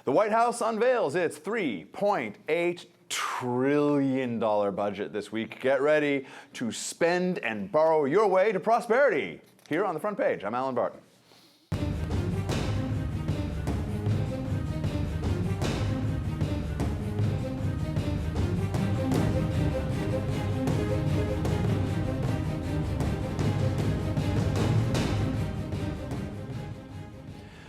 The White House unveils its $3.8 trillion budget this week. Get ready to spend and borrow your way to prosperity. Here on the front page, I'm Alan Barton.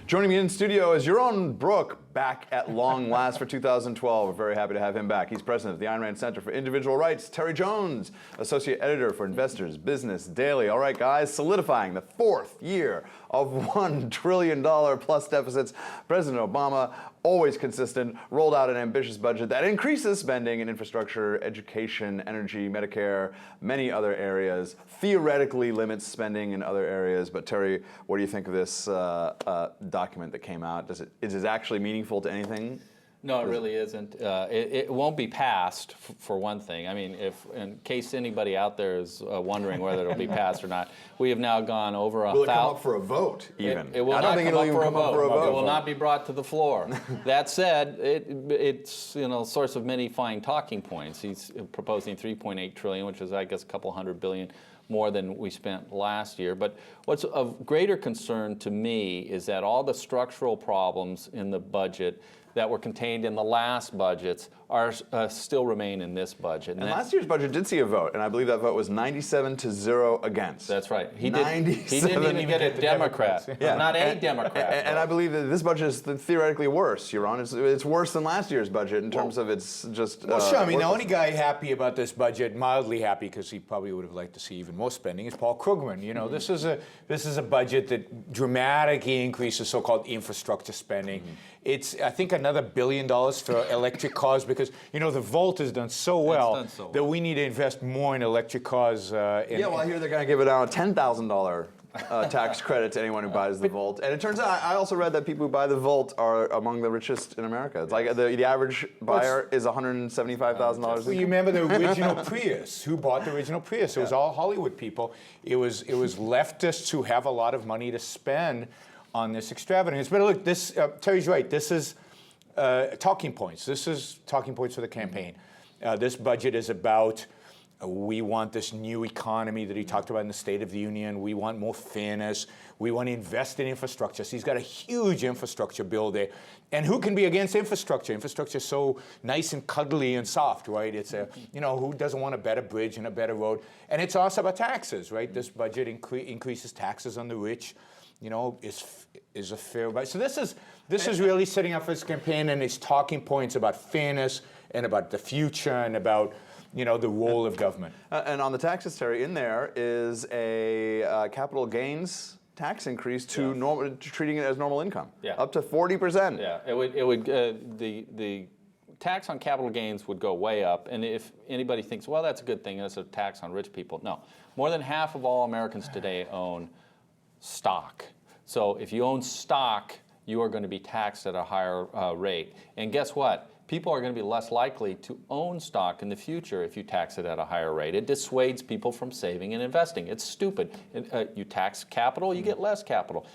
Joining me in studio is Yaron Brook, back at long last for 2012. We're very happy to have him back. He's president of the Ayn Rand Center for Individual Rights. Terry Jones, associate editor for Investors Business Daily. All right, guys, solidifying the fourth year of $1 trillion plus deficits. President Obama, always consistent, rolled out an ambitious budget that increases spending in infrastructure, education, energy, Medicare, many other areas, theoretically limits spending in other areas. But Terry, what do you think of this document that came out? Is it actually meaningful to anything? No, it really isn't. It won't be passed, for one thing. I mean, in case anybody out there is wondering whether it'll be passed or not, we have now gone over Will it come up for a vote, even? It will not come up for a vote. It will not be brought to the floor. That said, it's source of many fine talking points. He's proposing $3.8 trillion, which is, I guess, a couple $100 billion more than we spent last year. But what's of greater concern to me is that all the structural problems in the budget that were contained in the last budgets are still remain in this budget. And last year's budget did see a vote, and I believe that vote was 97-0 against. That's right. He didn't even get a Democrat. Yeah. Not a Democrat. And I believe that this budget is theoretically worse, Yaron. It's worse than last year's budget in terms of its just. Well, sure. I mean, the only guy happy about this budget, mildly happy, because he probably would have liked to see even more spending, is Paul Krugman. You know, this is a budget that dramatically increases so-called infrastructure spending. It's, I think, another $1 billion for electric cars because, the Volt has done so well that we need to invest more in electric cars. I hear they're going to give it out a $10,000 tax credit to anyone who buys the Volt. And it turns out, I also read that people who buy the Volt are among the richest in America. It's like the average buyer is $175,000. Well, you remember the original Prius? Who bought the original Prius? It was all Hollywood people. It was leftists who have a lot of money to spend on this extravagance. But look, this Terry's right. This is talking points. This is talking points for the campaign. This budget is about we want this new economy that he talked about in the State of the Union. We want more fairness. We want to invest in infrastructure. So he's got a huge infrastructure bill there. And who can be against infrastructure? Infrastructure is so nice and cuddly and soft, right? It's who doesn't want a better bridge and a better road? And it's also about taxes, right? This budget increases taxes on the rich. Is a fair budget. So this is really setting up for his campaign and his talking points about fairness and about the future and about the role of government. And on the taxes, Terry, in there is a capital gains tax increase to treating it as normal income, up to 40%. Yeah, it would the tax on capital gains would go way up. And if anybody thinks, well, that's a good thing, it's a tax on rich people. No, more than half of all Americans today own stock. So if you own stock, you are going to be taxed at a higher rate. And guess what? People are going to be less likely to own stock in the future if you tax it at a higher rate. It dissuades people from saving and investing. It's stupid. You tax capital, you get less capital.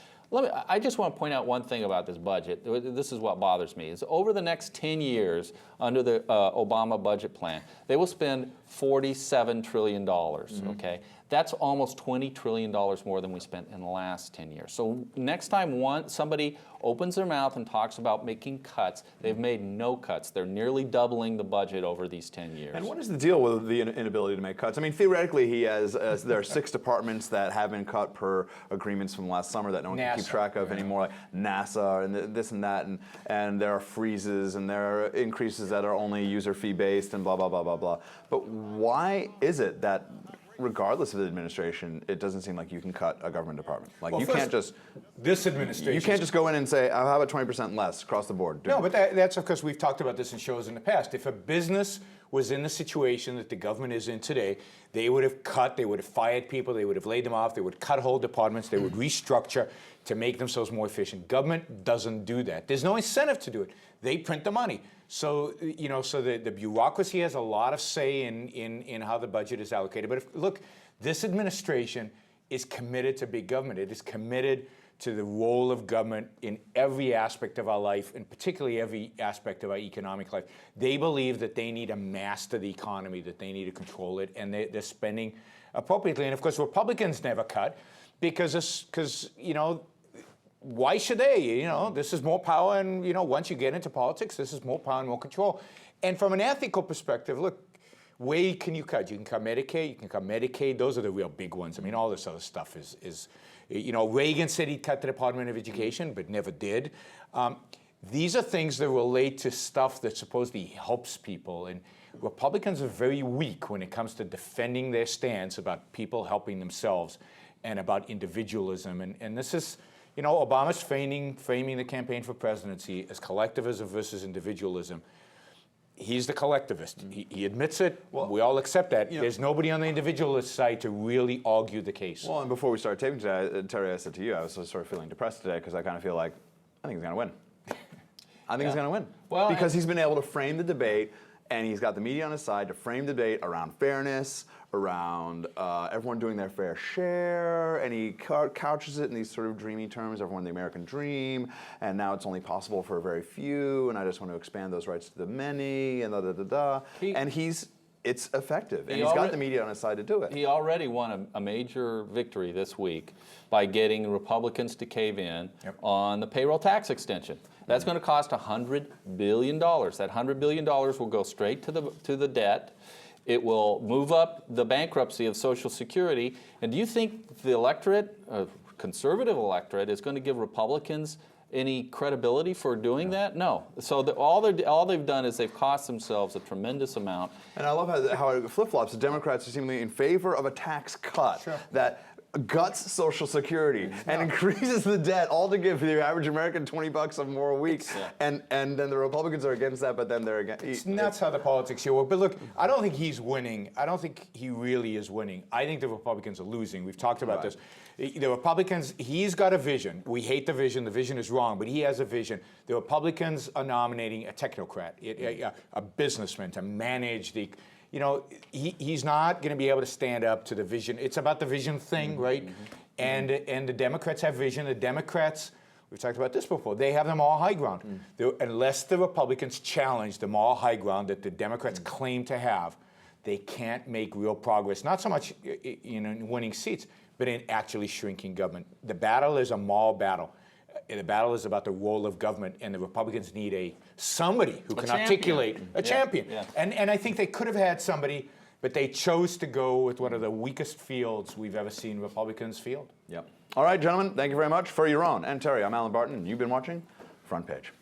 I just want to point out one thing about this budget. This is what bothers me. Is over the next 10 years, under the Obama budget plan, they will spend $47 trillion, okay? That's almost $20 trillion more than we spent in the last 10 years. So next time somebody opens their mouth and talks about making cuts, they've made no cuts. They're nearly doubling the budget over these 10 years. And what is the deal with the inability to make cuts? I mean, theoretically, there are 6 departments that have been cut per agreements from last summer that no one can keep track of anymore, like NASA and this and that, and there are freezes and there are increases that are only user fee based and blah, blah, blah, blah, blah. But why is it that regardless of the administration, it doesn't seem like you can cut a government department. Like can't just this administration. You can't just go in and say, "How about 20% less across the board?" No, but that's of course we've talked about this in shows in the past. If a business was in the situation that the government is in today, they would have cut, they would have fired people, they would have laid them off, they would cut whole departments, they would restructure to make themselves more efficient. Government doesn't do that. There's no incentive to do it. They print the money. So, so the bureaucracy has a lot of say in how the budget is allocated. But look, this administration is committed to big government. It is committed to the role of government in every aspect of our life, and particularly every aspect of our economic life. They believe that they need to master the economy, that they need to control it, and they're spending appropriately. And of course, Republicans never cut because you know, why should they? You know, this is more power, and you know, once you get into politics, this is more power and more control. And from an ethical perspective, look, where can you cut? You can cut Medicare, you can cut Medicaid. Those are the real big ones. I mean, all this other stuff is you know, Reagan said he'd cut the Department of Education, but never did. These are things that relate to stuff that supposedly helps people. And Republicans are very weak when it comes to defending their stance about people helping themselves and about individualism. And this is, you know, Obama's framing the campaign for presidency as collectivism versus individualism. He's the collectivist. He admits it. Well, we all accept that. You know, there's nobody on the individualist side to really argue the case. Well, and before we started taping today, Terry, I said to you, I was sort of feeling depressed today because I kind of feel like I think he's going to win. I think he's going to win. Well, because he's been able to frame the debate, and he's got the media on his side to frame the debate around fairness, around everyone doing their fair share, and he couches it in these sort of dreamy terms, everyone the American dream, and now it's only possible for a very few, and I just want to expand those rights to the many, and da-da-da-da. And it's effective, and he's got the media on his side to do it. He already won a major victory this week by getting Republicans to cave in on the payroll tax extension. That's going to cost $100 billion. That $100 billion will go straight to the debt. It will move up the bankruptcy of Social Security. And do you think the electorate, conservative electorate, is going to give Republicans any credibility for doing that? No. So all they've done is they've cost themselves a tremendous amount. And I love how it flip-flops. The Democrats are seemingly in favor of a tax cut that guts Social Security and increases the debt, all to give the average American $20 or more a week. And then the Republicans are against that, but then they're against. It's nuts how the politics here work. But look, I don't think he's winning. I don't think he really is winning. I think the Republicans are losing. We've talked about this. The Republicans, he's got a vision. We hate the vision. The vision is wrong, but he has a vision. The Republicans are nominating a technocrat, a businessman to manage the. You know, he's not going to be able to stand up to the vision. It's about the vision thing, right? And the Democrats have vision. The Democrats, we've talked about this before, they have the moral high ground. Unless the Republicans challenge the moral high ground that the Democrats claim to have, they can't make real progress, not so much in winning seats, but in actually shrinking government. The battle is a moral battle. The battle is about the role of government, and the Republicans need somebody who can articulate a champion. And I think they could have had somebody, but they chose to go with one of the weakest fields we've ever seen Republicans field. All right, gentlemen, thank you very much. For your own and Terry, I'm Alan Barton, and you've been watching Front Page.